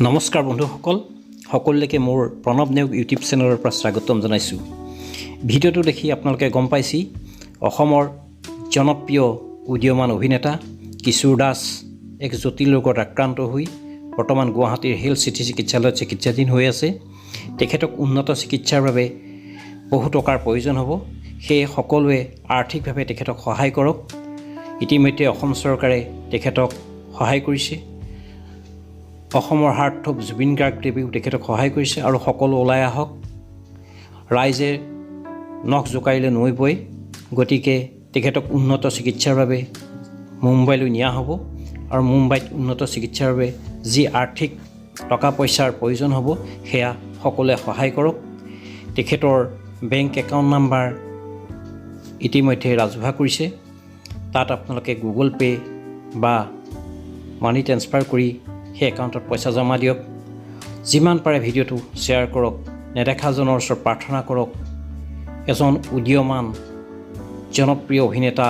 নমস্কাৰ বন্ধুসকল, সকলোকে মোৰ প্ৰণব নেগ ইউটিউব চেনেলৰ পৰা স্বাগতম জনাইছোঁ। ভিডিঅ'টো দেখি আপোনালোকে গম পাইছে অসমৰ জনপ্ৰিয় উদীয়মান অভিনেতা কিশোৰ দাস এক জটিল ৰোগত আক্ৰান্ত হৈ বৰ্তমান গুৱাহাটীৰ হেল্থ চিটি চিকিৎসালয়ত চিকিৎসাধীন হৈ আছে। তেখেতক উন্নত চিকিৎসাৰ বাবে বহু টকাৰ প্ৰয়োজন হ'ব, সেয়ে সকলোৱে আৰ্থিকভাৱে তেখেতক সহায় কৰক। ইতিমধ্যে অসম চৰকাৰে তেখেতক সহায় কৰিছে। অসমৰ হাৰ্টথ্ৰব জুবিন গাৰ্গদেৱেও তেখেতক সহায় কৰিছে আৰু সকলো ওলাই আহক। ৰাইজে নখ জোকাৰিলে নৈ বয়, গতিকে তেখেতক উন্নত চিকিৎসাৰ বাবে মুম্বাইলৈ নিয়া হ'ব আৰু মুম্বাইত উন্নত চিকিৎসাৰ বাবে যি আৰ্থিক টকা পইচাৰ প্ৰয়োজন হ'ব সেয়া সকলোৱে সহায় কৰক। তেখেতৰ বেংক একাউণ্ট নাম্বাৰ ইতিমধ্যে ৰাজহুৱা কৰিছে, তাত আপোনালোকে গুগল পে' বা মানি ট্ৰেন্সফাৰ কৰি সেই একাউণ্টত পইচা জমা দিয়ক। যিমান পাৰে ভিডিঅ'টো শ্বেয়াৰ কৰক, নেদেখাজনৰ ওচৰত প্ৰাৰ্থনা কৰক। এজন উদীয়মান জনপ্ৰিয় অভিনেতা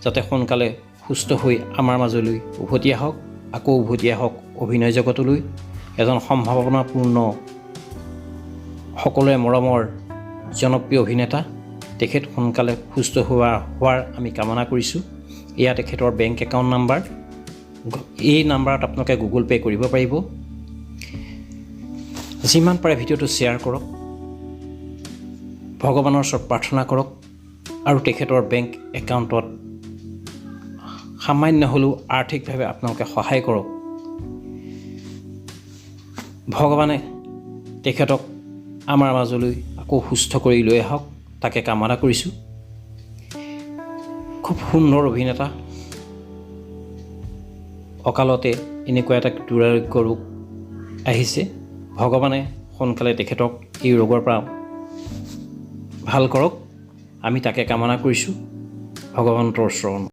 যাতে সোনকালে সুস্থ হৈ আমাৰ মাজলৈ উভতি আহক, আকৌ উভতি আহক অভিনয় জগতলৈ। এজন সম্ভাৱনাপূৰ্ণ সকলোৰে মৰমৰ জনপ্ৰিয় অভিনেতা, তেখেত সোনকালে সুস্থ হোৱাৰ আমি কামনা কৰিছোঁ। এয়া তেখেতৰ বেংক একাউণ্ট নাম্বাৰ, এই নাম্বাৰত আপোনালোকে গুগল পে' কৰিব পাৰিব। যিমান পাৰে ভিডিঅ'টো শ্বেয়াৰ কৰক, ভগৱানৰ ওচৰত প্ৰাৰ্থনা কৰক আৰু তেখেতৰ বেংক একাউণ্টত সামান্য হ'লেও আৰ্থিকভাৱে আপোনালোকে সহায় কৰক। ভগৱানে তেখেতক আমাৰ মাজলৈ আকৌ সুস্থ কৰি লৈ আহক, তাকে কামনা কৰিছোঁ। খুব সুন্দৰ অভিনেতা, অকালতে এনেকুৱা এটা দুৰাৰোগ্য ৰোগ আহিছে। ভগৱানে সোনকালে তেখেতক এই ৰোগৰ পৰা ভাল কৰক, আমি তাকে কামনা কৰিছোঁ ভগৱন্তৰ চৰণ।